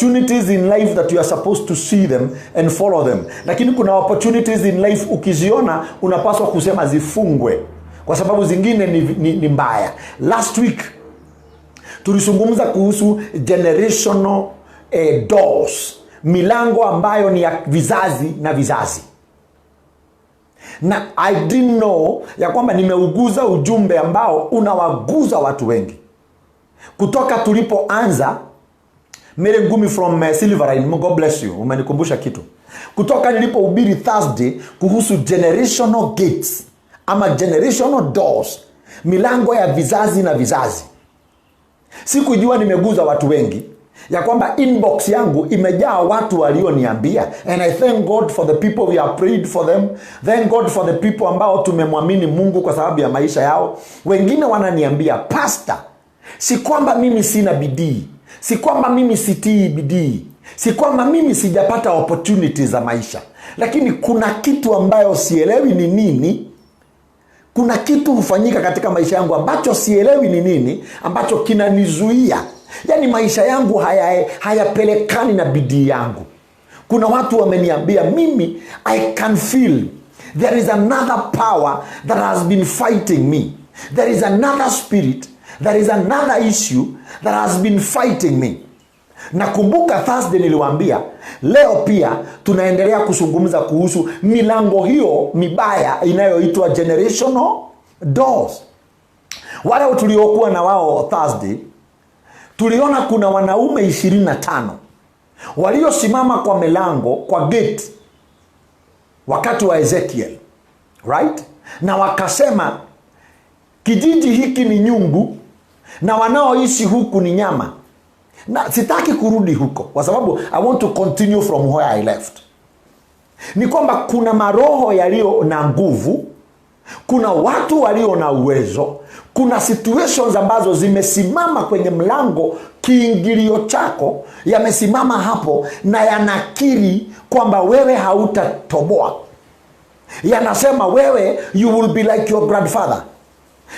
Opportunities in life that you are supposed to see them and follow them. Lakini kuna opportunities in life ukiziona unapaswa kusema zifungwe kwa sababu zingine ni mbaya. Last week tulizungumza kuhusu generational doors, milango ambayo ni ya vizazi na vizazi. Na I didn't know ya kwamba nimeuguza ujumbe ambao unawaguza watu wengi. Kutoka tulipoanza Mary Ngumi from Silverine, God bless you, umenikumbusha kitu. Kutoka nilipohubiri Thursday kuhusu generational gates ama generational doors, milango ya vizazi na vizazi. Sikujua nimeguza watu wengi, ya kwamba inbox yangu imejaa watu walioniambia, and I thank God for the people we have prayed for them. Thank God for the people ambao tumemwamini Mungu kwa sababu ya maisha yao. Wengine wananiambia, pastor, si kwamba mimi sina bidii, si kwamba mimi sitii bidii, si kwamba mimi sijapata opportunities za maisha, lakini kuna kitu ambayo sielewi ni nini. Kuna kitu hufanyika katika maisha yangu ambacho sielewi ni nini, ambacho kinanizuia. Yani maisha yangu hayapelekani na bidii yangu. Kuna watu wameniambia mimi, I can feel there is another power that has been fighting me. There is another spirit, there is another issue that has been fighting me. Nakumbuka Thursday niliwaambia, leo pia tunaendelea kuzungumza kuhusu milango hiyo mibaya inayoitwa generational doors. Wale tuliokuwa na wao Thursday, tuliona kuna wanaume 25 waliosimama kwa milango, kwa gate, wakati wa Ezekiel, right? Na wakasema kijiji hiki ni nyungu na wanaoishi huku ni nyama. Na sitaki kurudi huko kwa sababu I want to continue from where I left. Ni kwamba kuna maroho yaliyo na nguvu, kuna watu walio na uwezo, kuna situations ambazo zimesimama kwenye mlango, kiingilio chako, yamesimama hapo na yanakiri kwamba wewe hautatoboa. Yanasema wewe you will be like your grandfather.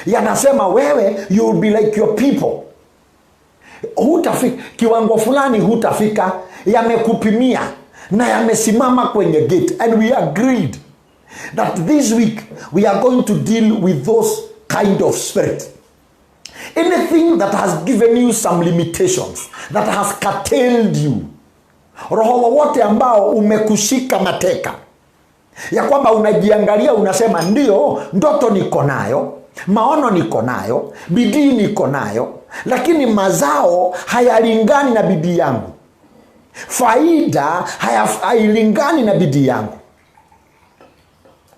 Yanasema wewe you will be like your people. Hutafika kiwango fulani, hutafika. Yamekupimia na yamesimama kwenye gate, and we agreed that this week we are going to deal with those kind of spirit. Anything that has given you some limitations, that has curtailed you, roho wote ambao umekushika mateka, ya kwamba unajiangalia unasema ndio ndoto niko nayo, maono niko nayo, bidii niko nayo, lakini mazao hayalingani na bidii yangu, faida hailingani na bidii yangu.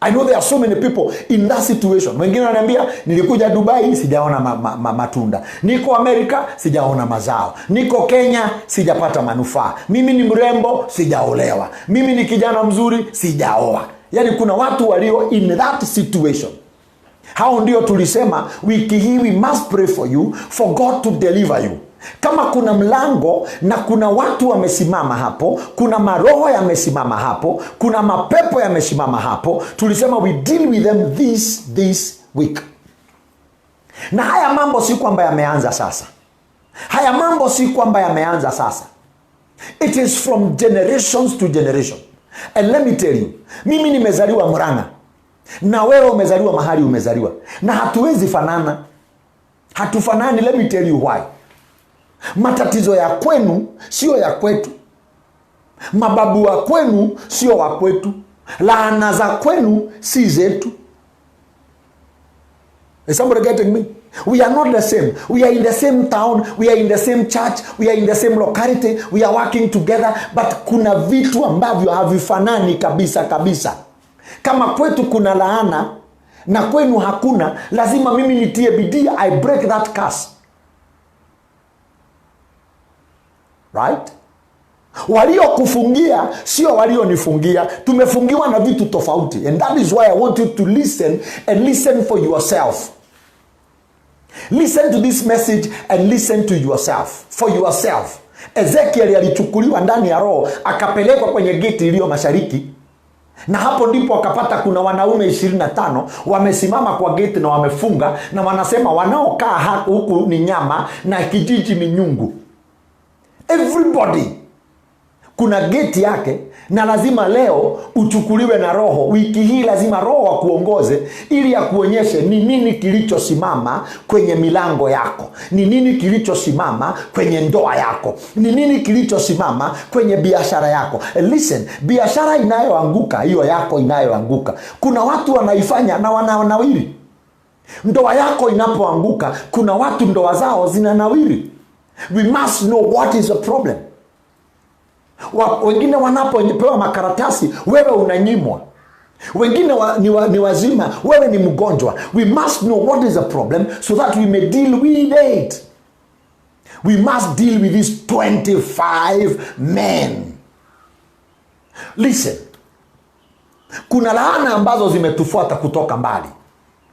I know there are so many people in that situation. Wengine wananiambia nilikuja Dubai sijaona matunda, niko Amerika sijaona mazao, niko Kenya sijapata manufaa, mimi ni mrembo sijaolewa, mimi ni kijana mzuri sijaoa. Yani kuna watu walio in that situation. Hao ndio tulisema wiki hii we must pray for you, for God to deliver you. Kama kuna mlango na kuna watu wamesimama hapo, kuna maroho yamesimama hapo, kuna mapepo yamesimama hapo, tulisema we deal with them this week. Na haya mambo si kwamba yameanza sasa. Haya mambo si kwamba yameanza sasa. It is from generations to generation. And let me tell you, mimi nimezaliwa Murang'a na wewe umezaliwa mahali umezaliwa, na hatuwezi fanana. Hatufanani. Let me tell you why. Matatizo ya kwenu sio ya kwetu, mababu wa kwenu sio wa kwetu, laana za kwenu si zetu. Is somebody getting me? We are not the same. We are in the same town, we are in the same church, we are in the same locality, we are working together, but kuna vitu ambavyo havifanani kabisa. Kama kwetu kuna laana na kwenu hakuna, lazima mimi nitie bidii, I break that curse. Right? Walio kufungia sio walio nifungia. Tumefungiwa na vitu tofauti. And that is why I want you to listen, and listen for yourself. Listen to this message and listen to yourself, for yourself. Ezekiel alichukuliwa ndani ya roho akapelekwa kwenye gate iliyo mashariki, na hapo ndipo akapata kuna wanaume 25 wamesimama kwa gate na wamefunga, na wanasema wanaokaa huku ni nyama na kijiji ni nyungu. Everybody kuna geti yake, na lazima leo uchukuliwe na Roho. Wiki hii lazima Roho akuongoze ili akuonyeshe ni nini kilichosimama kwenye milango yako, ni nini kilichosimama kwenye ndoa yako, ni nini kilichosimama kwenye biashara yako. Listen, biashara inayoanguka, hiyo yako inayoanguka, kuna watu wanaifanya na wananawiri. Ndoa yako inapoanguka, kuna watu ndoa zao zinanawiri. We must know what is the problem. Wengine wanapopewa makaratasi, wewe unanyimwa. Wengine ni wazima, wewe ni mgonjwa. We must know what is the problem so that we may deal with it. We must deal with these 25 men. Listen, kuna laana ambazo zimetufuata kutoka mbali.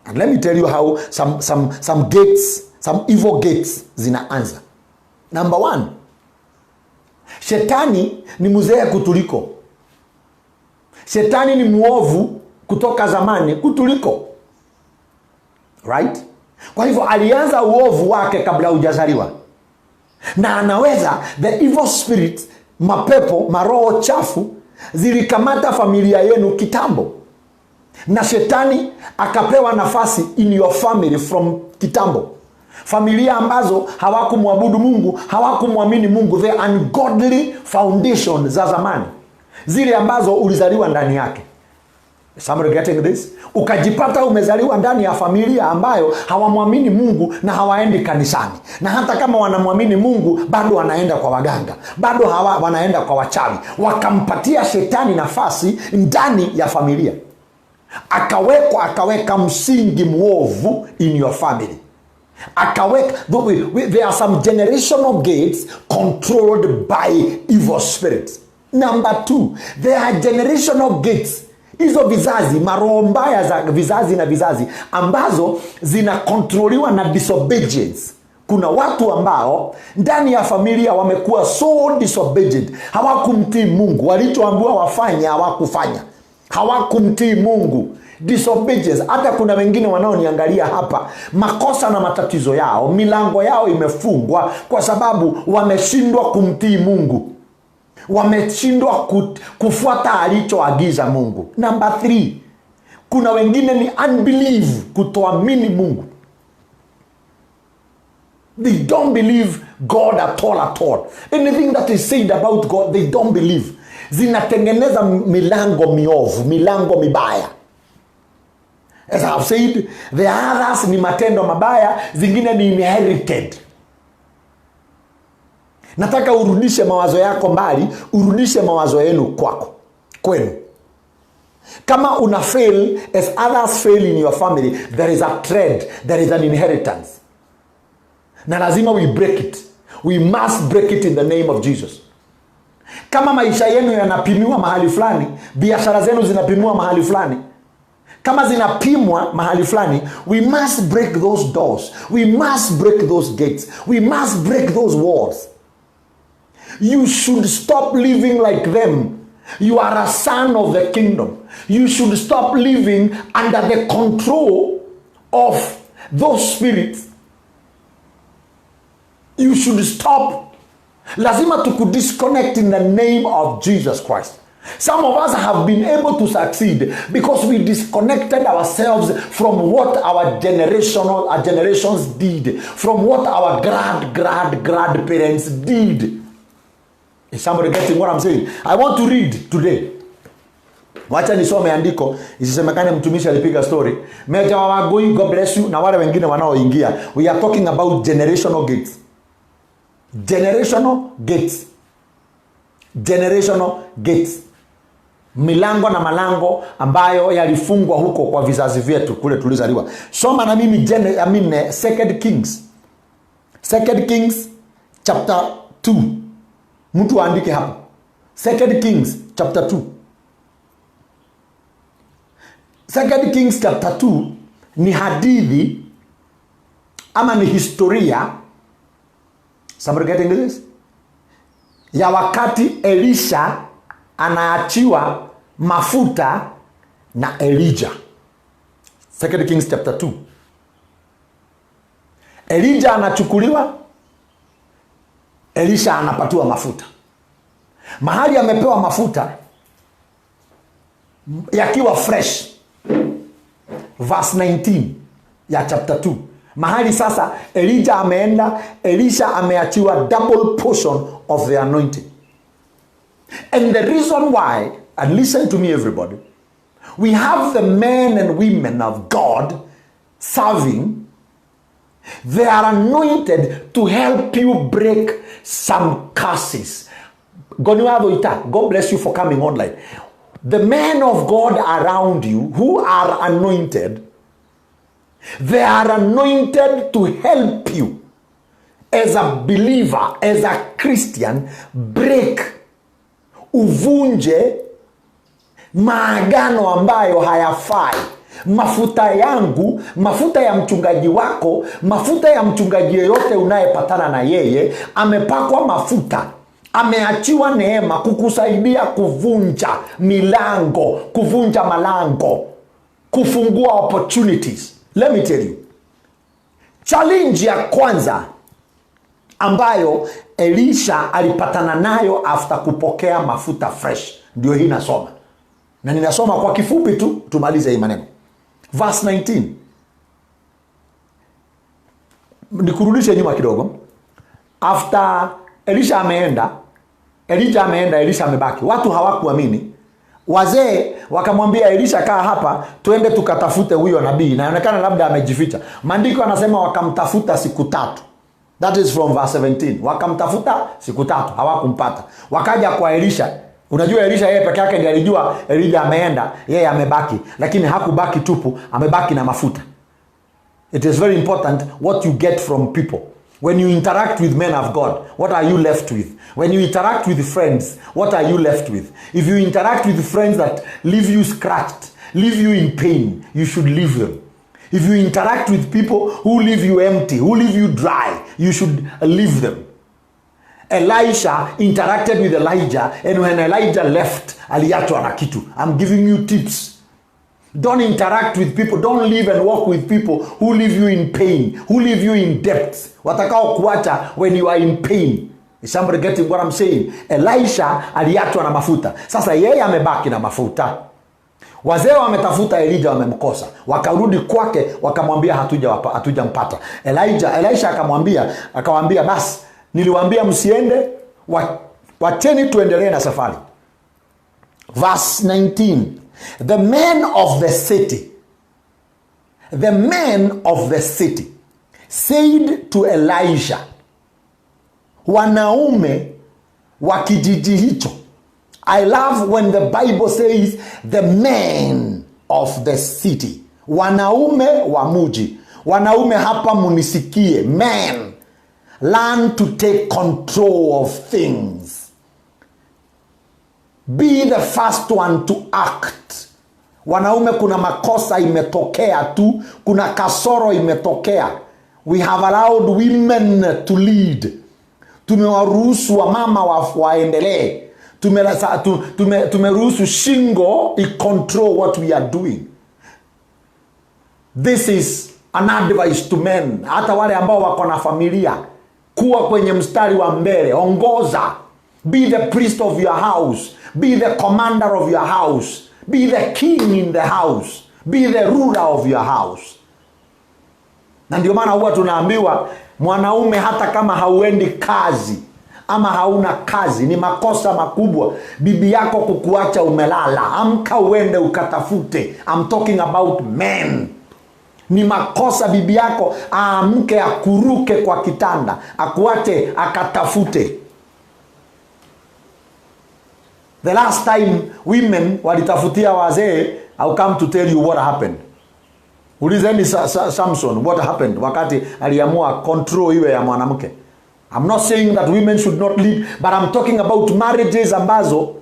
And let me tell you how some gates, some evil gates zinaanza. Number 1, Shetani ni mzee kutuliko. Shetani ni muovu kutoka zamani kutuliko. Right? Kwa hivyo alianza uovu wake kabla hujazaliwa. Na anaweza, the evil spirit, mapepo, maroho chafu zilikamata familia yenu kitambo. Na Shetani akapewa nafasi in your family from kitambo. Familia ambazo hawakumwabudu Mungu, hawakumwamini Mungu, the ungodly foundation za zamani, zile ambazo ulizaliwa ndani yake. Somebody getting this? Ukajipata umezaliwa ndani ya familia ambayo hawamwamini Mungu na hawaendi kanisani. Na hata kama wanamwamini Mungu, bado wanaenda kwa waganga, bado wanaenda kwa wachawi. Wakampatia Shetani nafasi ndani ya familia. Akaweka msingi muovu in your family. There are some generational gates controlled by evil spirits. Number 2, there are generational gates. Hizo vizazi, maroho mbaya za vizazi na vizazi, ambazo zinakontroliwa na disobedience. Kuna watu ambao ndani ya familia wamekuwa so disobedient, hawakumtii Mungu. Walichoambiwa wafanye hawakufanya, hawakumtii Mungu. Disobedience. Hata kuna wengine wanaoniangalia hapa, makosa na matatizo yao, milango yao imefungwa kwa sababu wameshindwa kumtii Mungu. Wameshindwa kufuata alichoagiza Mungu. Number 3, kuna wengine ni unbelief, kutoamini Mungu. They don't believe God at all. Anything that is said about God, they don't believe. Zinatengeneza milango miovu, milango mibaya. As I've said, the others ni matendo mabaya, zingine ni inherited. Nataka urudishe mawazo yako mbali, urudishe mawazo yenu kwenu. Kama una fail as others fail in your family, there is a trend, there is an inheritance. Na lazima we break it. We must break it in the name of Jesus. Kama maisha yenu yanapimiwa mahali fulani, biashara zenu zinapimiwa mahali fulani, kama zinapimwa mahali fulani, we must break those doors. We must break those gates. We must break those walls. You should stop living like them. You are a son of the kingdom. You should stop living under the control of those spirits. You should stop. Lazima tukudisconnect in the name of Jesus Christ. Some of us have been able to succeed because we disconnected ourselves from what our generations did, from what our grandparents did. Is somebody getting what I'm saying? I want to read today. Wacha nisome andiko, isisemekane mtumishi alipiga story. Meja wa Wagoi, God bless you, na wale wengine wanaoingia. We are talking about generational gates. Generational gates. Generational gates. Milango na malango ambayo yalifungwa huko kwa vizazi vyetu kule tulizaliwa. Soma na mimi 2 Kings. 2 Kings chapter 2. Mtu aandike hapo. 2 Kings chapter 2. 2 Kings chapter 2 ni hadithi ama ni historia. Somebody getting this? Ya wakati Elisha anaachiwa mafuta na Elijah. 2 Kings chapter 2. Elijah anachukuliwa, Elisha anapatiwa mafuta. mahali amepewa mafuta yakiwa fresh. Verse 19 ya chapter 2. Mahali sasa Elijah ameenda, Elisha ameachiwa double portion of the anointing. And the reason why, and listen to me everybody, we have the men and women of God serving. They are anointed to help you break some curses. God bless you for coming online. The men of God around you who are anointed, they are anointed to help you as a believer, as a Christian, break, uvunje maagano ambayo hayafai. Mafuta yangu, mafuta ya mchungaji wako, mafuta ya mchungaji yeyote unayepatana na yeye, amepakwa mafuta, ameachiwa neema kukusaidia kuvunja milango, kuvunja malango, kufungua opportunities. Let me tell you, challenge ya kwanza ambayo Elisha alipatana nayo after kupokea mafuta fresh, ndio hii nasoma. Na ninasoma kwa kifupi tu, tumalize hii maneno. Verse 19. Nikurudishe nyuma kidogo. After Elisha ameenda, Elisha amebaki. Watu hawakuamini. Wazee wakamwambia Elisha, kaa hapa, tuende tukatafute huyo nabii. Na inaonekana labda amejificha. Maandiko yanasema wakamtafuta siku 3. That is from verse 17. Wakamtafuta siku 3, hawakumpata. Wakaja kwa Elisha. Unajua Elisha yeye peke yake ndiye alijua Elijah ameenda, yeye amebaki, lakini hakubaki tupu, amebaki na mafuta. It is very important what you get from people. When you interact with men of God, what are you left with? When you interact with friends, what are you left with? If you interact with friends that leave you scratched, leave you in pain, you should leave them. If you interact with people who leave you empty, who leave you dry, you should leave them. Elisha interacted with Elijah, and when Elijah left, aliachwa na kitu. I'm giving you tips. Don't interact with people, don't live and walk with people who leave you in pain, who leave you in debt. Watakao kuacha when you are in pain. Is somebody getting what I'm saying? Elisha aliachwa na mafuta. Sasa yeye amebaki na mafuta. Wazee wametafuta Elijah, wamemkosa. Wakarudi kwake, wakamwambia hatujampata. Elisha akamwambia basi, niliwaambia msiende, wacheni tuendelee na safari. Verse 19. The men of the city said to Elisha, wanaume wa kijiji hicho. I love when the Bible says the men of the city. Wanaume wa mji. Wanaume hapa munisikie. Men. Learn to take control of things. Be the first one to act. Wanaume, kuna makosa imetokea tu, kuna kasoro imetokea. We have allowed women to lead. Tumewaruhusu wamama waendelee. Tumeruhusu shingo i-control what we are doing. This is an advice to men. Hata wale ambao wako na familia, kuwa kwenye mstari wa mbele, ongoza. Be the priest of your house. Be the commander of your house. Be the king in the house. Be the ruler of your house. Na ndio maana huwa tunaambiwa mwanaume hata kama hauendi kazi ama hauna kazi, ni makosa makubwa bibi yako kukuacha umelala. Amka uende ukatafute. I'm talking about men. Ni makosa bibi yako aamke akuruke kwa kitanda, akuache akatafute. The last time women walitafutia wazee, I'll come to tell you what happened. Ulizeni Samson what happened wakati aliamua control iwe ya mwanamke. I'm not saying that women should not lead, but I'm talking about marriages ambazo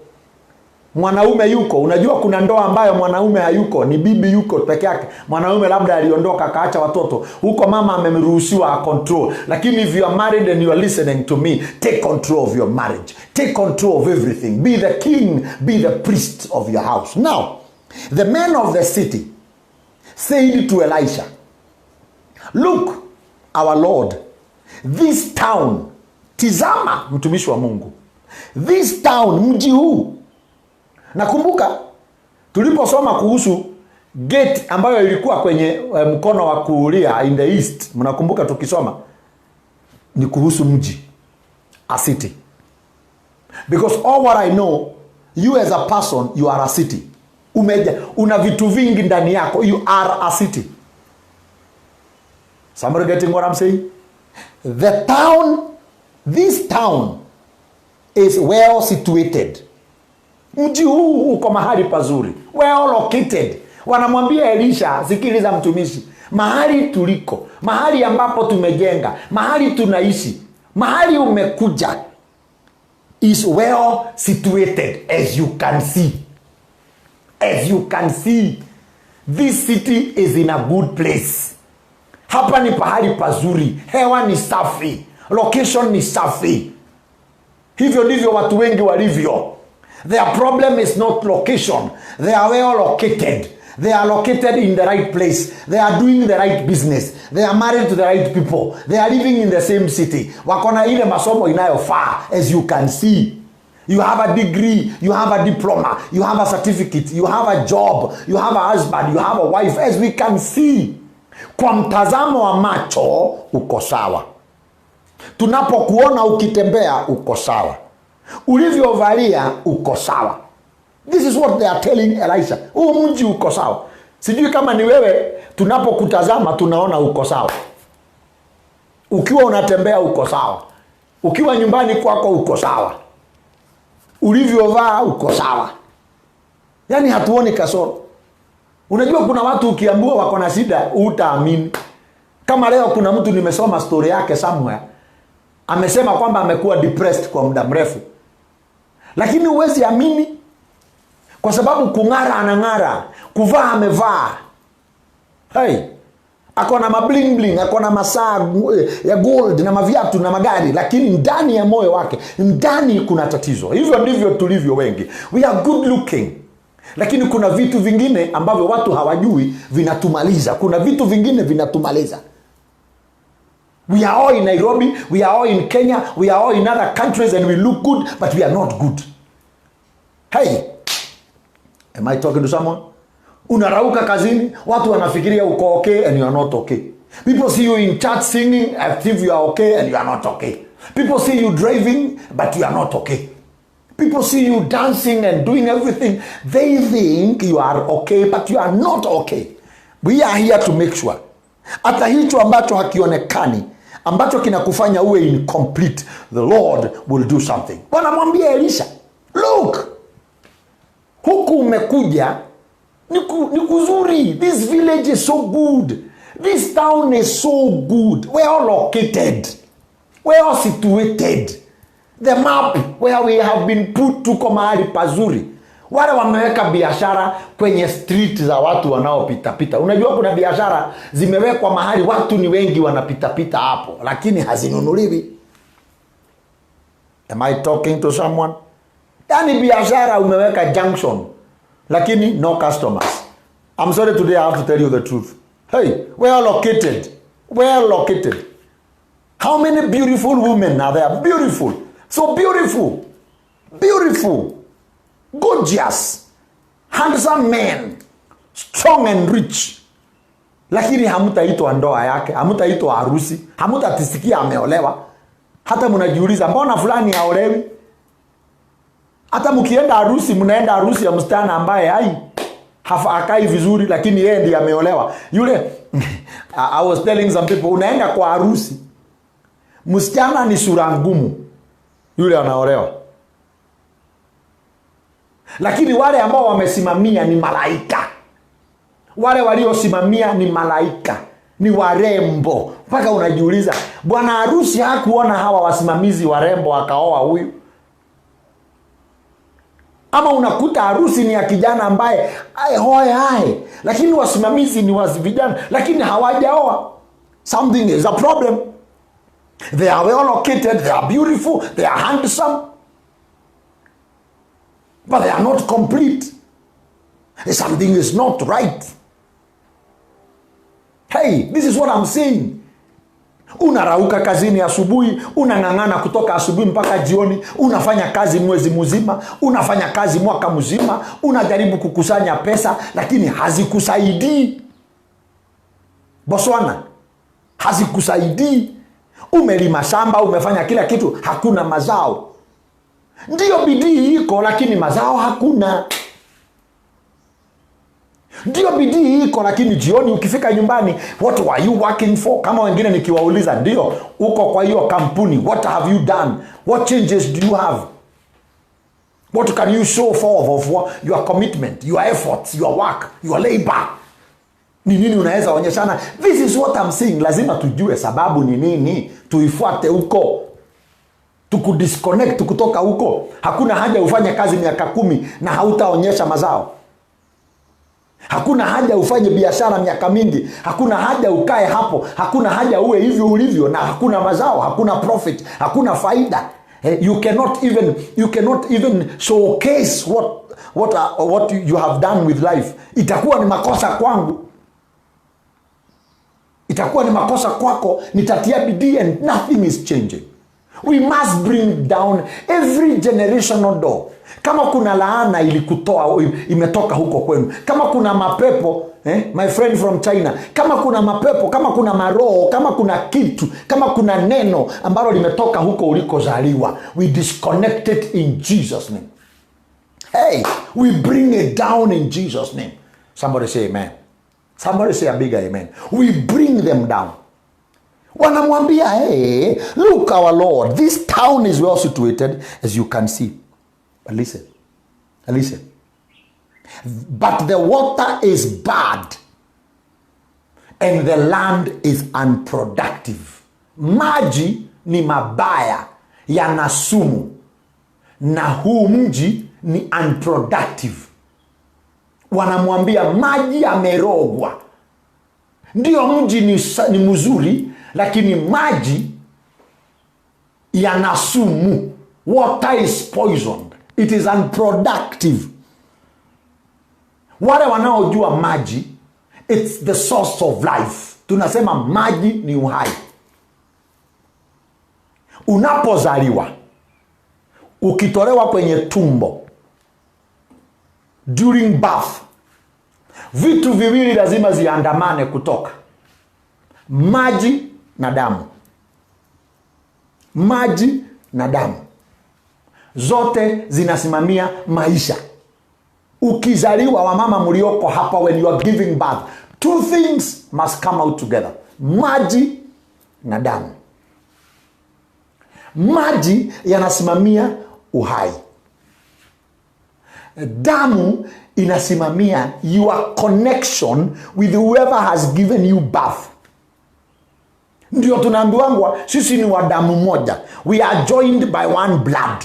mwanaume yuko. Unajua kuna ndoa ambayo mwanaume hayuko, ni bibi yuko peke yake. Mwanaume labda aliondoka kaacha watoto. Huko mama amemruhusiwa control. Lakini if you are married and you are listening to me, take control of your marriage. Take control of everything. Be the king, be the priest of your house. Now, the men of the city said to Elisha, look, our Lord, this town, tizama mtumishi wa Mungu, This town, mji huu. Nakumbuka tuliposoma kuhusu gate ambayo ilikuwa kwenye mkono wa kulia in the east. Mnakumbuka tukisoma ni kuhusu mji, a city. Because all what I know, you as a person, you are a city. Una vitu vingi ndani yako. You are a city. Somebody getting what I'm saying? The town, this town is well situated. Mji huu uko mahali pazuri, well located. Wanamwambia Elisha, sikiliza mtumishi, mahali tuliko, mahali ambapo tumejenga, mahali tunaishi, mahali umekuja is well situated, as you can see. As you can see, this city is in a good place. Hapa ni pahali pazuri, hewa ni safi, location ni safi. Hivyo ndivyo watu wengi walivyo. Their problem is not location. They are well located. They are located in the right place. They are doing the right business. They are married to the right people. They are living in the same city. Wakona ile masomo inayofaa, as you can see. You have a degree, you have a diploma, you have a certificate, you have a job, you have a husband, you have a wife, as we can see. Kwa mtazamo wa macho, uko sawa. Tunapokuona ukitembea, uko sawa. Ulivyovalia, uko sawa. This is what they are telling Elisha. Mji uko sawa. Sijui kama ni wewe, tunapokutazama tunaona uko sawa. Ukiwa unatembea uko sawa. Ukiwa nyumbani kwako uko sawa. Ulivyovaa uko sawa. Yaani hatuoni kasoro. Unajua kuna watu ukiambiwa wako na shida utaamini. Kama leo kuna mtu nimesoma story yake somewhere, amesema kwamba amekuwa depressed kwa muda mrefu. Lakini huwezi amini, kwa sababu kung'ara anang'ara, kuvaa amevaa. Hey, ako na mabling bling, ako na masaa ya gold na maviatu na magari, lakini ndani ya moyo wake, ndani kuna tatizo. Hivyo ndivyo tulivyo wengi. We are good looking, lakini kuna vitu vingine ambavyo watu hawajui vinatumaliza. Kuna vitu vingine vinatumaliza. We are all in Nairobi, we are all in Kenya, we are all in other countries and we look good, but we are not good. Hey, am I talking to someone? Unarauka kazini, watu wanafikiria uko okay and you are not okay. People see you in church singing as if you are okay and you are not okay. People see you driving, but you are not okay. People see you dancing and doing everything. They think you are okay, but you are not okay. We are here to make sure. Hata hicho ambacho hakionekani, ambacho kinakufanya uwe incomplete, the Lord will do something. Wanamwambia Elisha, look, huku umekuja ni kuzuri. This village is so good. This town is so good. Well located. Well situated. The map where we have been put tuko mahali pazuri. Wale wameweka biashara kwenye street za watu wanaopita pita. Unajua kuna biashara zimewekwa mahali watu ni wengi wanapita pita hapo, lakini hazinunuliwi. Am I talking to someone? Yani biashara umeweka junction, lakini no customers. I'm sorry today I have to tell you the truth. Hey, well located. Well located. How many beautiful women are there? Beautiful. So beautiful. Beautiful. Gorgeous. Handsome men. Strong and rich. Lakini hamutaitwa ndoa yake, hamutaitwa harusi, hamutatisikia ameolewa. Hata mnajiuliza mbona fulani haolewi? Hata mkienda harusi, mnaenda harusi ya msichana ambaye hakai vizuri, lakini yeye ndiye ameolewa. Yule I was telling some people, unaenda kwa harusi, msichana ni sura ngumu, yule anaolewa. Lakini wale ambao wamesimamia ni malaika. Wale waliosimamia ni malaika, ni warembo. Mpaka unajiuliza, bwana harusi hakuona hawa wasimamizi warembo akaoa huyu? Ama unakuta harusi ni ya kijana ambaye hai, lakini wasimamizi ni vijana, lakini hawajaoa. Something is a problem. They are well located, they are beautiful, they are handsome, but they are not complete. Something is not right. Hey, this is what I'm saying. Unarauka kazini asubuhi, unang'ang'ana kutoka asubuhi mpaka jioni, unafanya kazi mwezi mzima, unafanya kazi mwaka mzima, unajaribu kukusanya pesa lakini hazikusaidii. Boswana, hazikusaidii. Umelima shamba, umefanya kila kitu, hakuna mazao. Ndio bidii iko lakini mazao hakuna. Ndio bidii iko lakini jioni ukifika nyumbani, what were you working for? Kama wengine nikiwauliza, ndio uko kwa hiyo kampuni, what have you done? What changes do you have? What can you show for of your commitment, your efforts, your work, your labor? Ni nini unaweza onyeshana? This is what I'm saying. Lazima tujue sababu ni nini, tuifuate huko, tukudisconnect kutoka huko. Hakuna haja ufanye kazi miaka 10 na hautaonyesha mazao. Hakuna haja ufanye biashara miaka mingi, hakuna haja ukae hapo, hakuna haja uwe hivyo ulivyo na hakuna mazao, hakuna profit, hakuna faida. You cannot even showcase what you have done with life. Itakuwa ni makosa kwangu, itakuwa ni makosa kwako. Nitatia bidii and nothing is changing. We must bring down every generational door. Kama kuna laana ilikutoa, imetoka huko kwenu. Kama kuna mapepo, my friend from China, kama kuna mapepo, kama kuna maroho, kama kuna kitu, kama kuna neno ambalo limetoka huko ulikozaliwa, we disconnect it in Jesus' name. Hey, we bring it down in Jesus' name. Somebody say amen. Somebody say a big amen. We bring them down. Wanamwambia, hey, look our Lord, this town is well situated as you can see. But listen. But the water is bad and the land is unproductive. Maji ni mabaya, yana sumu, na huu mji ni unproductive. Wanamwambia maji yamerogwa. Ndio mji ni mzuri, lakini maji yana sumu. Water is poisoned. It is unproductive. Wale wanaojua maji, it's the source of life. Tunasema maji ni uhai. Unapozaliwa, ukitolewa kwenye tumbo, during birth, vitu viwili lazima ziandamane kutoka: maji na damu. Maji na damu zote zinasimamia maisha. Ukizaliwa, wamama mlioko hapa, when you are giving birth, two things must come out together: maji na damu. Maji yanasimamia uhai, damu inasimamia your connection with whoever has given you birth. Ndio tunaambiwa sisi ni wa damu moja, we are joined by one blood.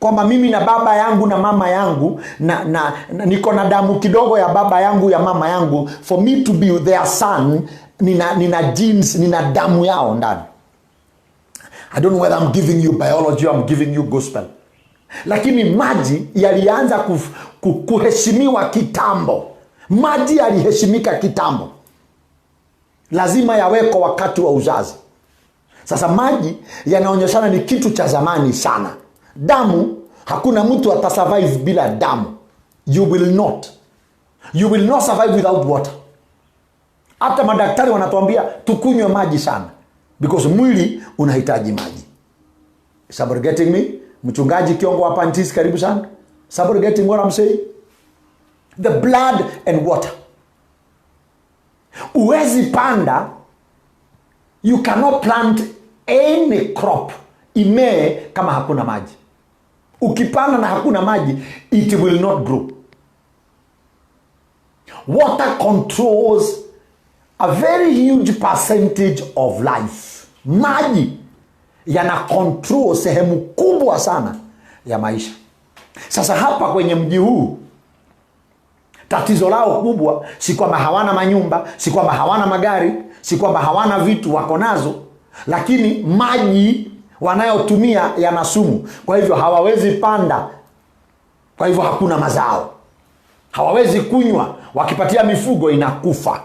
Kwamba mimi na baba yangu na mama yangu na niko na damu kidogo ya baba yangu ya mama yangu, for me to be their son, nina genes, nina damu yao ndani. I don't know whether I'm giving you biology or I'm giving you gospel. Lakini maji yalianza kuheshimiwa kitambo. Maji yaliheshimika kitambo. Lazima yaweko wakati wa uzazi. Sasa maji yanaonyeshana ni kitu cha zamani sana. Damu, hakuna mtu atasurvive bila damu. You will not survive without water. Hata madaktari wanatuambia tukunywe maji sana, because mwili unahitaji maji. Somebody getting me? Mchungaji Kiongo hapa Ntisi, karibu sana. Somebody getting what I'm saying? The blood and water. Uwezi panda, you cannot plant any crop imee kama hakuna maji. Ukipanda na hakuna maji, it will not grow. Water controls a very huge percentage of life. Maji yana control sehemu kubwa sana ya maisha. Sasa hapa kwenye mji huu, tatizo lao kubwa si kwamba hawana manyumba, si kwamba hawana magari, si kwamba hawana vitu, wako nazo, lakini maji wanayotumia yana sumu. Kwa hivyo hawawezi panda, kwa hivyo hakuna mazao. Hawawezi kunywa, wakipatia mifugo inakufa.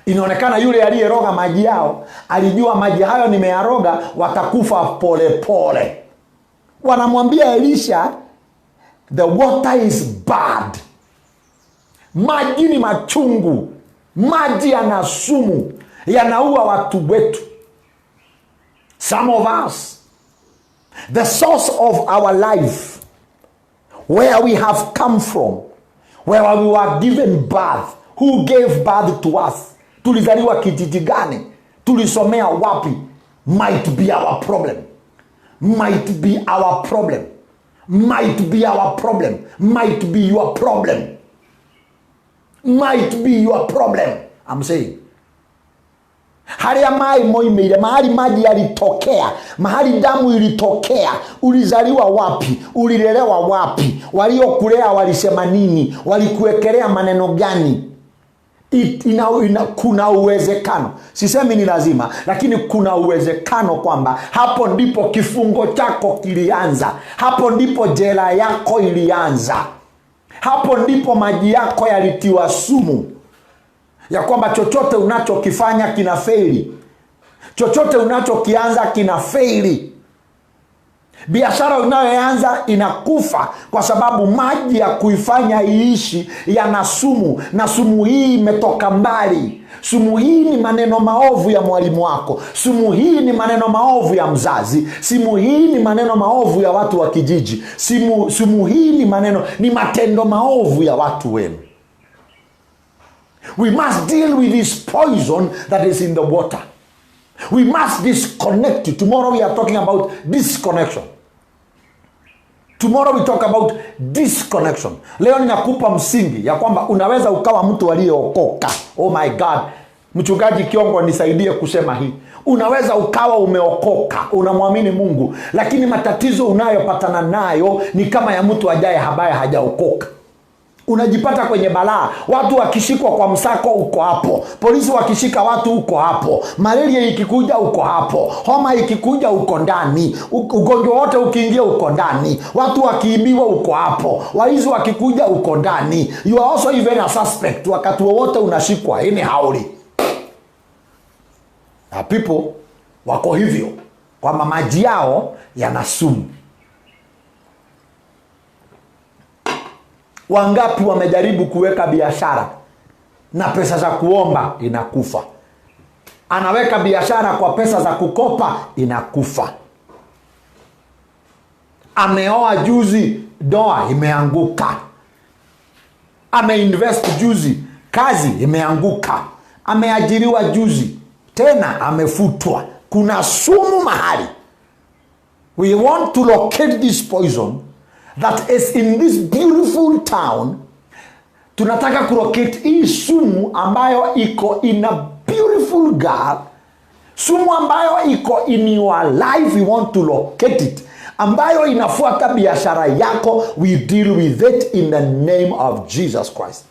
Inaonekana yule aliyeroga maji yao alijua maji hayo nimeyaroga, watakufa pole pole. Wanamwambia Elisha, the water is bad. Maji ni machungu, maji yana sumu, yanaua watu wetu. Some of us, the source of our life, where we have come from, where we were given birth, who gave birth to us, tulizaliwa kijiji gani, tulisomea wapi, might be our problem. Might be our problem. Might be our problem. Might be your problem. Might be your problem. I'm saying. Haria mai moimire, mahali maji yalitokea, mahali damu ilitokea, ulizaliwa wapi, ulilelewa wapi, waliokulea walisema nini, walikuwekelea maneno gani? Kuna uwezekano, sisemi ni lazima, lakini kuna uwezekano kwamba hapo ndipo kifungo chako kilianza, hapo ndipo jela yako ilianza, hapo ndipo maji yako yalitiwa sumu, ya kwamba chochote unachokifanya kina faili, chochote unachokianza kina faili. Biashara unayoanza inakufa kwa sababu maji ya kuifanya iishi yana sumu, na sumu hii imetoka mbali. Sumu hii ni maneno maovu ya mwalimu wako, sumu hii ni maneno maovu ya mzazi, sumu hii ni maneno maovu ya watu wa kijiji, sumu hii ni matendo maovu ya watu wenu. We must deal with this poison that is in the water. We must disconnect it. Tomorrow we are talking about disconnection. Tomorrow we talk about disconnection. Leo ninakupa msingi ya kwamba unaweza ukawa mtu aliyeokoka. Oh my God. Mchungaji Kiongo nisaidie kusema hii. Unaweza ukawa umeokoka, unamwamini Mungu, lakini matatizo unayopatana nayo ni kama ya mtu ajaye habaya hajaokoka. Unajipata kwenye balaa. Watu wakishikwa kwa msako uko hapo, polisi wakishika watu uko hapo, malaria ikikuja uko hapo, homa ikikuja uko ndani, ugonjwa wote ukiingia uko ndani, watu wakiibiwa uko hapo, waizi wakikuja uko ndani. You are also even a suspect. Wakati wote unashikwa. Hii ni hauli. Na people wako hivyo kwamba maji yao yana sumu. Wangapi wamejaribu kuweka biashara na pesa za kuomba inakufa? Anaweka biashara kwa pesa za kukopa inakufa. Ameoa juzi, doa imeanguka. Ameinvest juzi, kazi imeanguka. Ameajiriwa juzi, tena amefutwa. Kuna sumu mahali. We want to locate this poison that is in this beautiful town. Tunataka kurocate hii sumu ambayo iko in a beautiful girl, sumu ambayo iko in your life. We want to locate it, ambayo inafuata biashara yako. We deal with it in the name of Jesus Christ.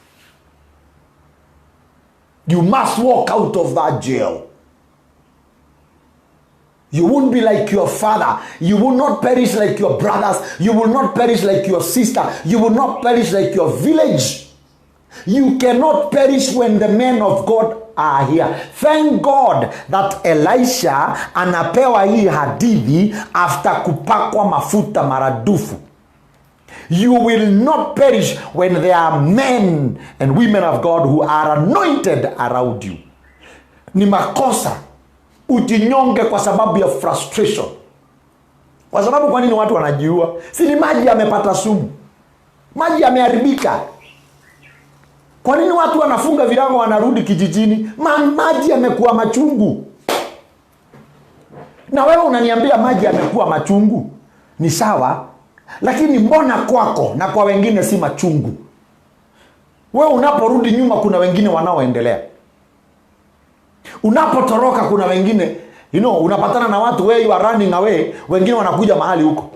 You must walk out of that jail. You won't be like your father. You will not perish like your brothers. You will not perish like your sister. You will not perish like your village. You cannot perish when the men of God are here. Thank God that Elisha anapewa hii hadithi after kupakwa mafuta maradufu. You will not perish when there are men and women of God who are anointed around you. Ni makosa ujinyonge kwa sababu ya frustration. Kwa sababu kwa nini watu wanajiua? Si ni maji yamepata sumu, maji yameharibika. Kwa nini watu wanafunga virago wanarudi kijijini? Maji yamekuwa machungu. Na wewe unaniambia maji yamekuwa machungu? Ni sawa, lakini mbona kwako na kwa wengine si machungu? Wewe unaporudi nyuma kuna wengine wanaoendelea. Unapotoroka kuna wengine, unapatana na watu, where you are running away, wengine wanakuja mahali huko.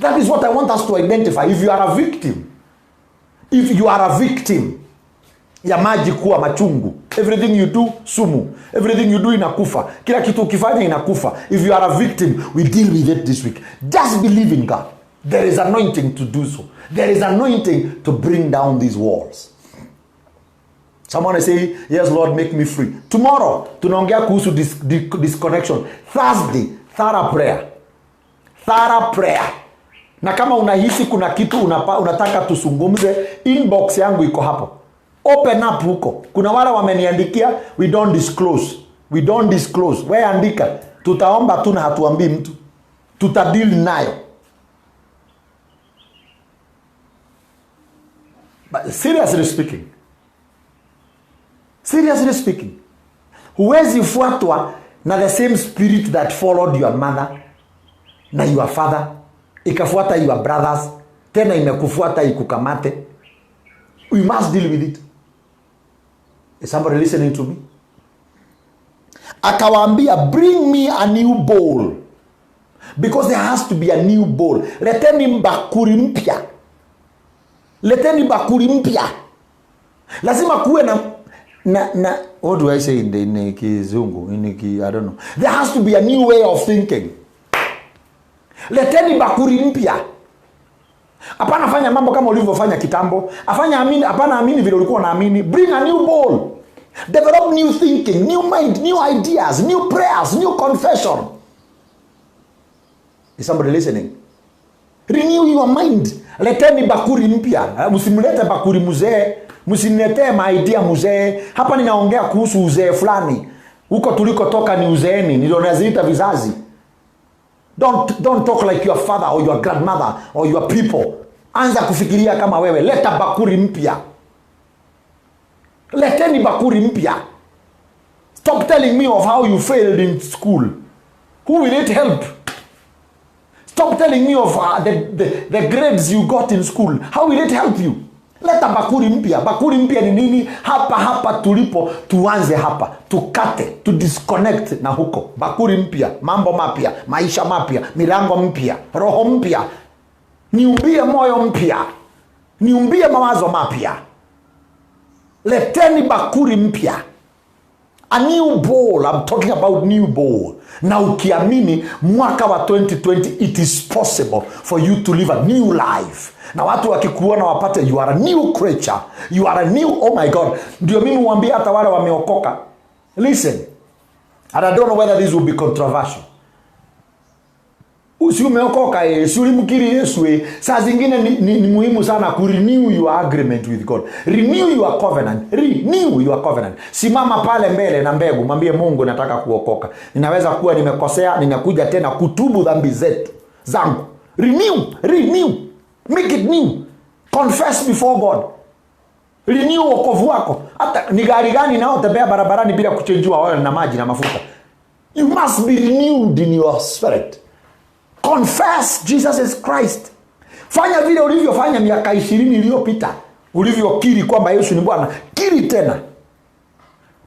That is what I want us to identify. If you are a victim ya maji kuwa machungu, everything you do sumu, everything you do inakufa, kila kitu ukifanya inakufa. If you are a victim, we deal with it this week. Just believe in God. There is anointing to do so. There is anointing to bring down these walls. Someone say, yes Lord, make me free. Tomorrow tunaongea kuhusu disconnection. Thursday, thorough prayer. Na kama unahisi kuna kitu unataka tusungumze, inbox yangu iko hapo. Open up huko. Kuna wale wameniandikia, we don't disclose. Wewe andika, tutaomba tu na hatuambii mtu. Tutadeal nayo. But seriously speaking, huwezi fuatwa na the same spirit that followed your mother na your father, ikafuata your brothers, tena imekufuata ikukamate. We must deal with it. Is somebody listening to me? Akawaambia, bring me a new bowl, because there has to be a new bowl. Leteni bakuri mpya. Lazima kuwe na what do I say in Kizungu, I don't know. There has to be a new way of thinking. Leteni bakuri mpya. Hapana fanya mambo kama ulivyofanya kitambo. Hapana amini vile ulikuwa unaamini. Bring a new bowl. Develop new thinking, new mind, new ideas, new prayers, new confession. Is somebody listening? Renew your mind. Leteni bakuri mpya. Msimlete bakuri mzee. Msiniletee idea mzee. Hapa ninaongea kuhusu uzee fulani. Huko tulikotoka ni uzeeni, ndio naziita vizazi. Don't talk like your father or your grandmother or your people. Anza kufikiria kama wewe. Leta bakuri mpya. Leteni bakuri mpya. Stop telling me of how you failed in school. Who will it help? Stop telling me of the grades you got in school. How will it help you? Leta bakuri mpya. Bakuri mpya ni nini? Hapa tulipo, tuanze hapa. Tukate, to disconnect na huko. Bakuri mpya, mambo mapya, maisha mapya, milango mpya, roho mpya. Niumbie moyo mpya. Niumbie mawazo mapya. Leteni bakuri mpya. A new bowl. I'm talking about new bowl. Na ukiamini mwaka wa 2020, it is possible for you to live a new life. Na watu wakikuona wapate, you are a new creature. You are a new, oh my God. Ndio mimi huambia hata wale wameokoka. Listen. And I don't know whether this will be controversial. Usi umeokoka, si ulimkiri Yesu, saa zingine ni muhimu sana ku renew your agreement with God. Renew your covenant. Simama pale mbele na mbegu, mwambie Mungu, nataka kuokoka. Ninaweza kuwa nimekosea, ninakuja tena kutubu dhambi zangu. Renew. Make it new. Confess before God. Renew wokovu wako. Hata ni gari gani nao tembea barabarani bila kuchenjua oil na maji na mafuta. You must be renewed in your spirit. Confess Jesus is Christ. Fanya vile ulivyofanya miaka 20 iliyopita. Ulivyokiri kwamba Yesu ni Bwana. Kiri tena.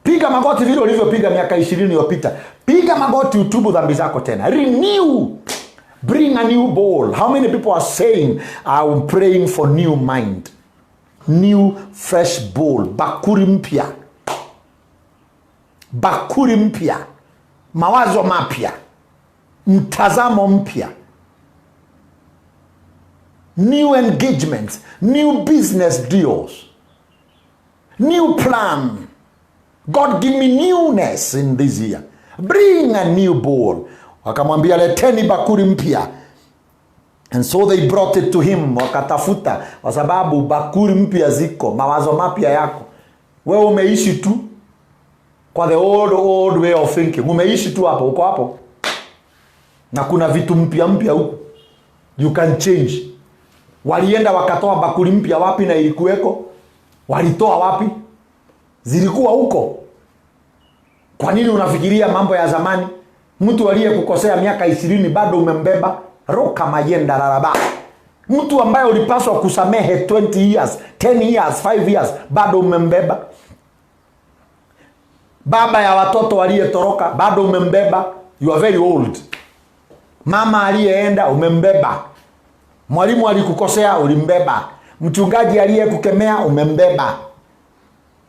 Piga magoti vile ulivyopiga miaka 20 iliyopita. Piga magoti, utubu dhambi zako tena. Renew. Bring a new bowl. How many people are saying, I'm praying for new mind? New fresh bowl. Bakuri mpya. Mawazo mapya. Mtazamo mpya. New engagements. New business deals. New plan. God give me newness in this year. Bring a new bowl. Wakamwambia, leteni bakuri mpya. And so they brought it to him. Wakatafuta. Kwa sababu bakuri mpya ziko. Mawazo mapya yako. Wewe umeishi tu kwa the old way of thinking. Umeishi tu hapo. Uko hapo. Na kuna vitu mpya huko. You can change. Walienda wakatoa bakuri mpya wapi na ilikuweko? Walitoa wapi? Zilikuwa huko. Kwa nini unafikiria mambo ya zamani? Mtu aliyekukosea miaka 20 bado umembeba? Roka mayenda raraba. Mtu ambaye ulipaswa kusamehe 20 years, 10 years, 5 years, bado umembeba? Baba ya watoto waliyetoroka bado umembeba? You are very old. Mama aliyeenda umembeba. Mwalimu alikukosea ulimbeba. Mchungaji aliyekukemea umembeba.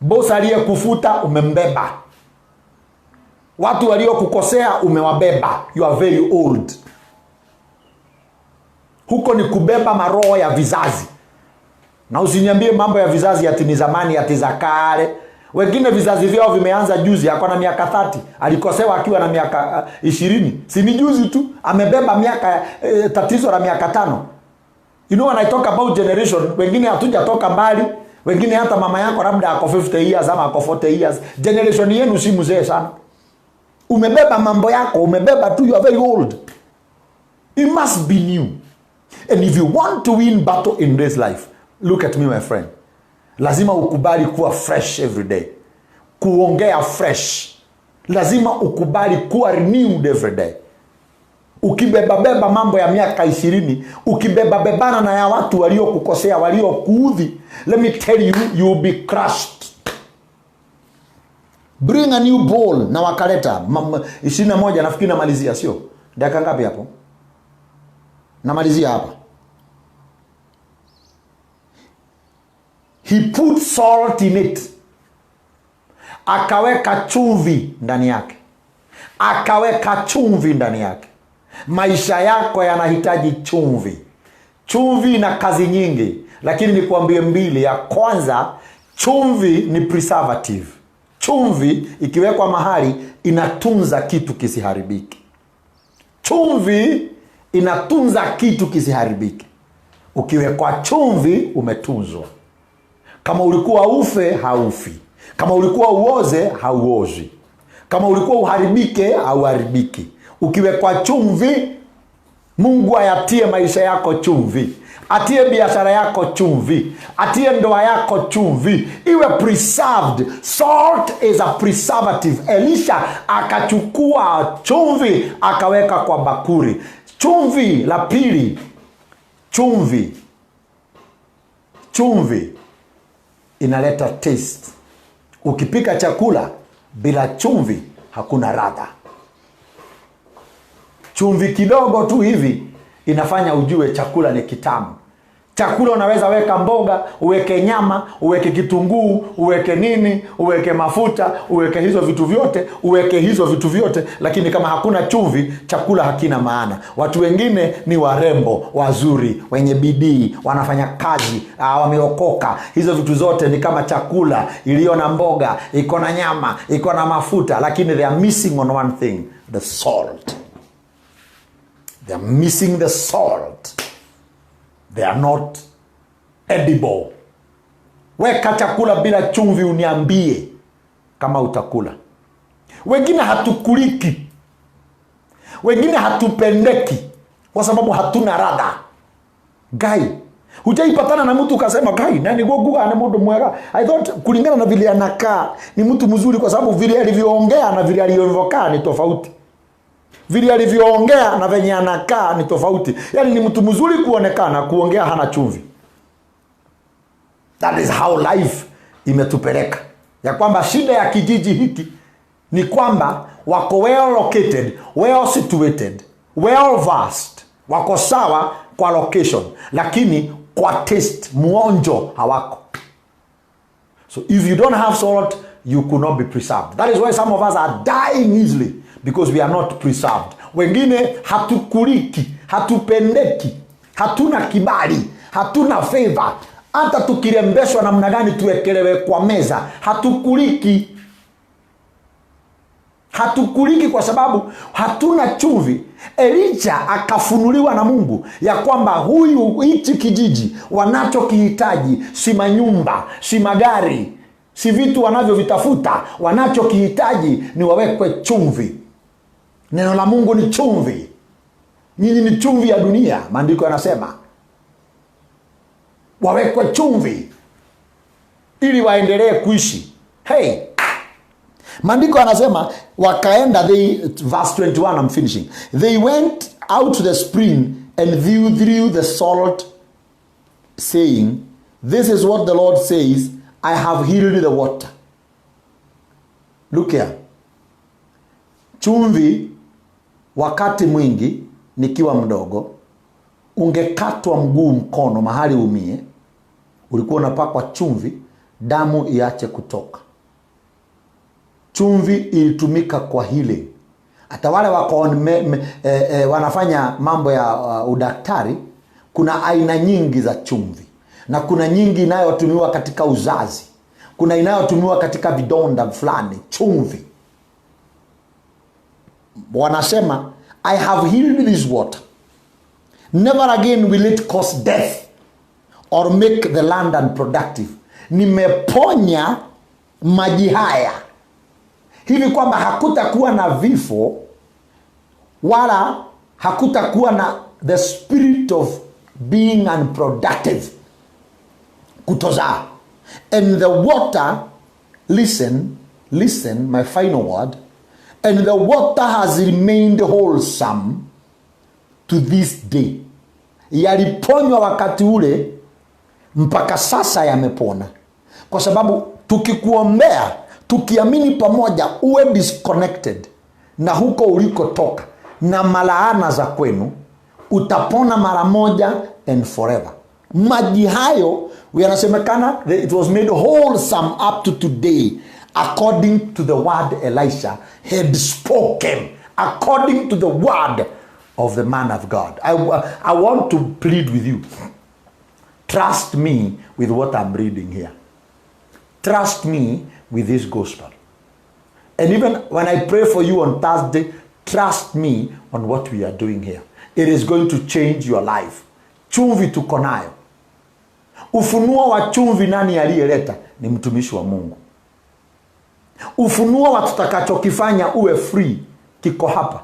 Boss aliyekufuta umembeba. Watu waliokukosea umewabeba. You are very old. Huko ni kubeba maroho ya vizazi. Na usiniambie mambo ya vizazi ati ni zamani, ati za kale. Wengine vizazi vyao vimeanza juzi, ako na miaka 30, alikosewa akiwa na miaka 20. Si ni juzi tu amebeba miaka tatizo la miaka 5. You know, when I talk about generation, wengine hatujatoka mbali, wengine hata mama yako labda ako 50 years ama ako 40 years. Generation yenu si mzee sana. Umebeba mambo yako, umebeba tu, you are very old. It must be new. And if you want to win battle in this life, look at me, my friend. Lazima ukubali kuwa fresh every day. Kuongea fresh. Lazima ukubali kuwa renewed every day. Ukibeba mambo ya miaka 20, ukibebana na ya watu walio kukosea, walio kuudhi, let me tell you, you will be crushed. Bring a new ball na wakaleta 21, nafikiri namalizia, sio? Dakika ngapi hapo? Namalizia hapa. He put salt in it. Akaweka chumvi ndani yake. Akaweka chumvi ndani yake. Maisha yako yanahitaji chumvi. Chumvi ina kazi nyingi, lakini nikuambie mbili. Ya kwanza, chumvi ni preservative. Chumvi ikiwekwa mahali inatunza kitu kisiharibiki. Chumvi inatunza kitu kisiharibiki. Ukiwekwa chumvi umetunzwa. Kama ulikuwa ufe, haufi. Kama ulikuwa uoze, hauozi. Kama ulikuwa uharibike, hauharibiki. Ukiwekwa chumvi, Mungu ayatie maisha yako chumvi. Atie biashara yako chumvi. Atie ndoa yako chumvi. Iwe preserved. Salt is a preservative. Elisha akachukua chumvi akaweka kwa bakuri. Chumvi la pili. Chumvi inaleta taste. Ukipika chakula bila chumvi hakuna ladha. Chumvi kidogo tu hivi inafanya ujue chakula ni kitamu. Chakula unaweza weka mboga, uweke nyama, uweke kitunguu, uweke nini, uweke mafuta, uweke hizo vitu vyote, lakini kama hakuna chumvi, chakula hakina maana. Watu wengine ni warembo, wazuri, wenye bidii, wanafanya kazi, wameokoka. Hizo vitu zote ni kama chakula iliyo na mboga, iko na nyama, iko na mafuta, lakini they are missing on one thing, the salt. They are missing the salt. They are not edible. Weka chakula bila chumvi, uniambie kama utakula. Wengine hatukuliki. Wengine hatupendeki kwa sababu hatuna ladha. Guy, hujaipatana na mtu ukasema guy, nani goguga ana mudo mwega? I thought kulingana na vile anakaa ni mtu mzuri kwa sababu vile alivyoongea na vile alivyokaa ni tofauti. Vile alivyoongea na venye anakaa ni tofauti. Yaani ni mtu mzuri kuonekana, kuongea hana chumvi. That is how life imetupeleka. Ya kwamba shida ya kijiji hiki ni kwamba wako well located, well situated, well versed. Wako sawa kwa location, lakini kwa taste, muonjo hawako. So if you don't have salt, you could not be preserved. That is why some of us are dying easily. Because we are not preserved. Wengine hatukuliki, hatupendeki, hatuna kibali, hatuna favor. Hata tukirembeshwa namna gani tuwekelewe kwa meza, hatukuliki. Hatukuliki kwa sababu hatuna chumvi. Elisha akafunuliwa na Mungu ya kwamba hichi kijiji wanachokihitaji si manyumba, si magari, si vitu wanavyovitafuta. Wanachokihitaji ni wawekwe chumvi. Neno la Mungu ni chumvi. Nyinyi ni chumvi ya dunia, maandiko yanasema. Wawekwe chumvi ili waendelee kuishi. Hey, maandiko yanasema wakaenda, verse 21, I'm finishing. They went out to the spring and drew the salt, saying, this is what the Lord says, I have healed the water. Look here. Chumvi wakati mwingi nikiwa mdogo ungekatwa mguu, mkono, mahali umie, ulikuwa unapakwa chumvi damu iache kutoka. Chumvi ilitumika kwa healing. Hata wale wako wanafanya mambo ya udaktari, kuna aina nyingi za chumvi na kuna nyingi inayotumiwa katika uzazi. kuna inayotumiwa katika vidonda fulani, chumvi. Wanasema, I have healed this water. Never again will it cause death or make the land unproductive. Nimeponya maji haya hivi kwamba hakutakuwa na vifo wala hakutakuwa na the spirit of being unproductive, kutozaa. And the water, listen my final word, and the water has remained wholesome to this day. Yaliponywa wakati ule mpaka sasa yamepona. Kwa sababu tukikuombea, tukiamini pamoja, uwe disconnected na huko ulikotoka na malaana za kwenu, utapona mara moja and forever. Maji hayo yanasemekana it was made wholesome up to today, according to the word Elisha had spoken, according to the word of the man of God. I want to plead with you. Trust me with what I'm reading here. Trust me with this gospel. And even when I pray for you on Thursday, trust me on what we are doing here. It is going to change your life. Chumvi tuko nayo. Ufunuo wa chumvi nani aliyeleta? Ni mtumishi wa Mungu. Ufunuo wa tutakachokifanya uwe free kiko hapa.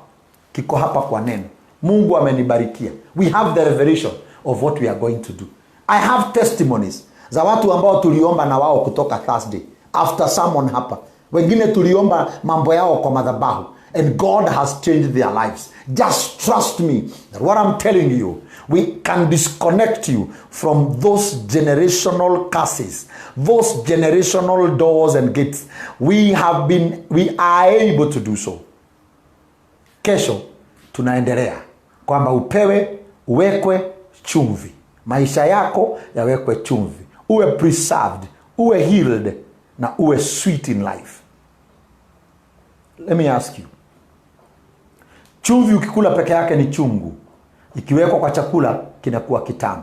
Kiko hapa kwa neno. Mungu amenibarikia. We have the revelation of what we are going to do. I have testimonies za watu ambao tuliomba na wao kutoka Thursday after sermon hapa. Wengine tuliomba mambo yao kwa madhabahu, and God has changed their lives. Just trust me that what I'm telling you, we can disconnect you from those generational curses, those generational doors and gates. We are able to do so. Kesho tunaendelea kwamba uwekwe chumvi. Maisha yako yawekwe chumvi. Uwe preserved, uwe healed, na uwe sweet in life. Let me ask you. Chumvi ukikula peke yake ni chungu. Ikiwekwa kwa chakula kinakuwa kitamu.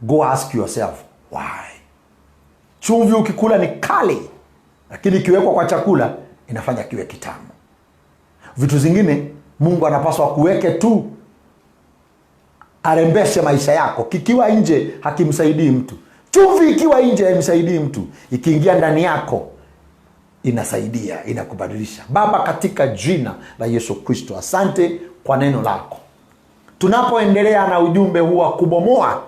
Go ask yourself, why? Chumvi ukikula ni kali, lakini ikiwekwa kwa chakula inafanya kiwe kitamu. Vitu zingine Mungu anapaswa kuweke tu arembeshe maisha yako. Kikiwa nje hakimsaidii mtu. Chumvi ikiwa nje haimsaidii mtu. Ikiingia ndani yako inasaidia, inakubadilisha. Baba, katika jina la Yesu Kristo, asante kwa neno lako. Tunapoendelea na ujumbe huu wa kubomoa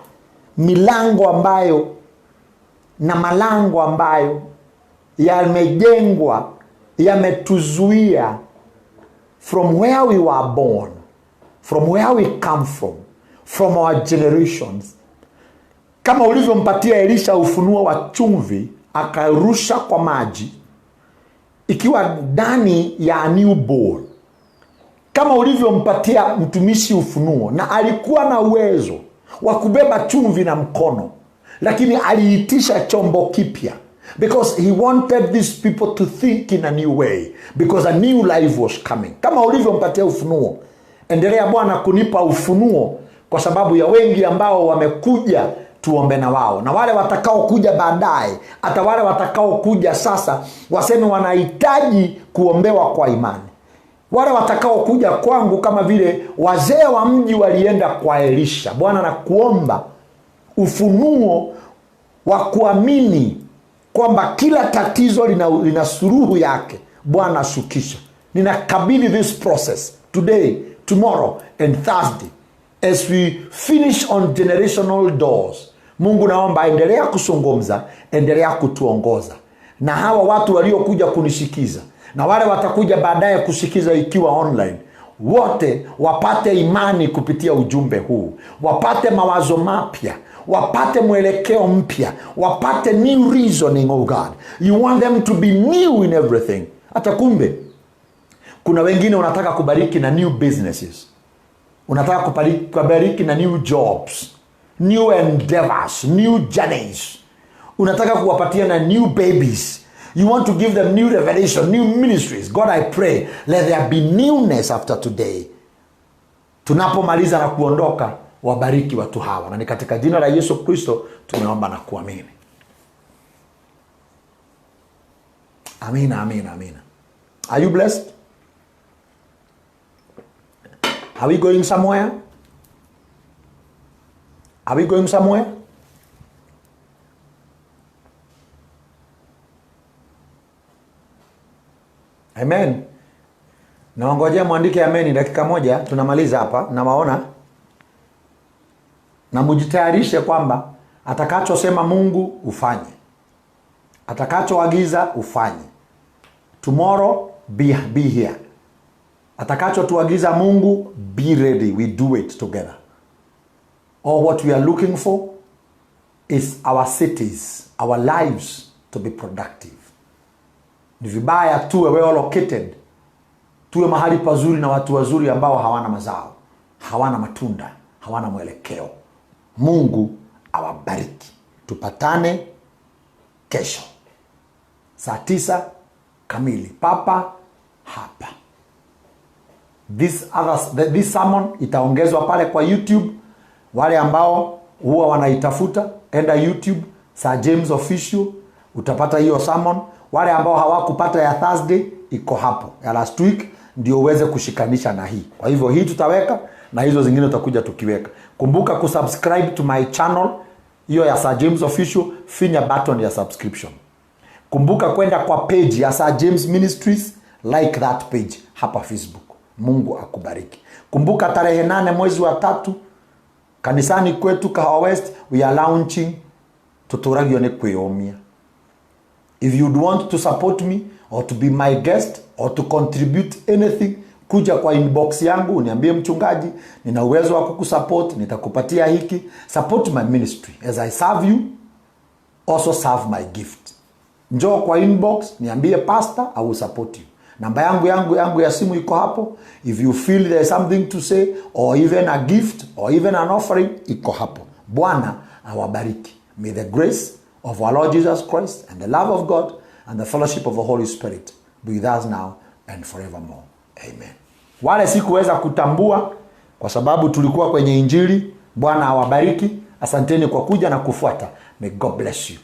milango ambayo na malango ambayo yamejengwa, yametuzuia from where we were born, from where we come from our generations. Kama ulivyompatia Elisha ufunuo wa chumvi, akarusha kwa maji ikiwa ndani ya newborn. Kama ulivyompatia mtumishi ufunuo, na alikuwa na uwezo wa kubeba chumvi na mkono, lakini aliitisha chombo kipya, because he wanted these people to think in a new way, because a new life was coming. Kama ulivyompatia ufunuo, endelea Bwana kunipa ufunuo, kwa sababu ya wengi ambao wamekuja tuombe na wao, na wale watakao kuja baadaye, hata wale watakao kuja sasa waseme wanahitaji kuombewa kwa imani. Wale watakao kuja kwangu kama vile wazee wa mji walienda kwa Elisha. Bwana, nakuomba ufunuo wa kuamini kwamba kila tatizo lina suluhu yake. Bwana, shukisha. Ninakabidhi this process today, tomorrow and Thursday as we finish on generational doors. Mungu, naomba endelea kusungumza, endelea kutuongoza. Na hawa watu waliokuja kunisikiza na wale watakuja baadaye kusikiza ikiwa online, wote wapate imani kupitia ujumbe huu, wapate mawazo mapya, wapate mwelekeo mpya, wapate new reasoning, oh God. You want them to be new in everything. Hata kumbe kuna wengine unataka kubariki na new businesses, unataka kubariki na new jobs, new endeavors, new journeys. Unataka kuwapatia na new babies. You want to give them new revelation, new ministries. God, I pray, let there be newness after today. Tunapomaliza na kuondoka, wabariki watu hawa. Na ni katika jina la Yesu Kristo tumeomba na kuamini. Amina, amina, amina. Are you blessed? Are we going somewhere? Are we going somewhere? Amen. Naongojea mwandike amen, dakika moja tunamaliza hapa. Nawaona na mjitayarishe kwamba atakachosema Mungu ufanye, atakachoagiza ufanye. Tomorrow be here. Atakachotuagiza Mungu, be ready, we do it together. All what we are looking for is our cities, our lives to be productive. Ni vibaya tuwe well located, tuwe mahali pazuri na watu wazuri ambao hawana mazao, hawana matunda, hawana mwelekeo. Mungu awabariki. Tupatane kesho saa 9 kamili papa hapa. This sermon itaongezwa pale kwa YouTube. Wale ambao huwa wanaitafuta, enda YouTube Sir James Official, utapata hiyo sermon. Wale ambao hawakupata ya Thursday, iko hapo ya last week, ndio uweze kushikanisha na hii. Kwa hivyo hii tutaweka na hizo zingine utakuja tukiweka. Kumbuka kusubscribe to my channel, hiyo ya Sir James Official, finya button ya subscription. Kumbuka kwenda kwa page ya Sir James Ministries, like that page hapa Facebook. Mungu akubariki. Kumbuka tarehe 8 mwezi wa 3 kanisani kwetu Kahawa West, we are launching Tuturagio ne Kweyomia. If you'd want to support me or to be my guest or to contribute anything, kuja kwa inbox yangu uniambie, mchungaji, nina uwezo wa kukusupport, nitakupatia hiki. Support my ministry as I serve you, also serve my gift. Njoo kwa inbox niambie, pastor, I will support you. Namba yangu ya simu iko hapo. If you feel there is something to say or even a gift or even an offering, iko hapo. Bwana awabariki. May the grace of our Lord Jesus Christ and the love of God and the fellowship of the Holy Spirit be with us now and forevermore. Amen. Wale sikuweza kutambua kwa sababu tulikuwa kwenye injili. Bwana awabariki. Asanteni kwa kuja na kufuata. May God bless you.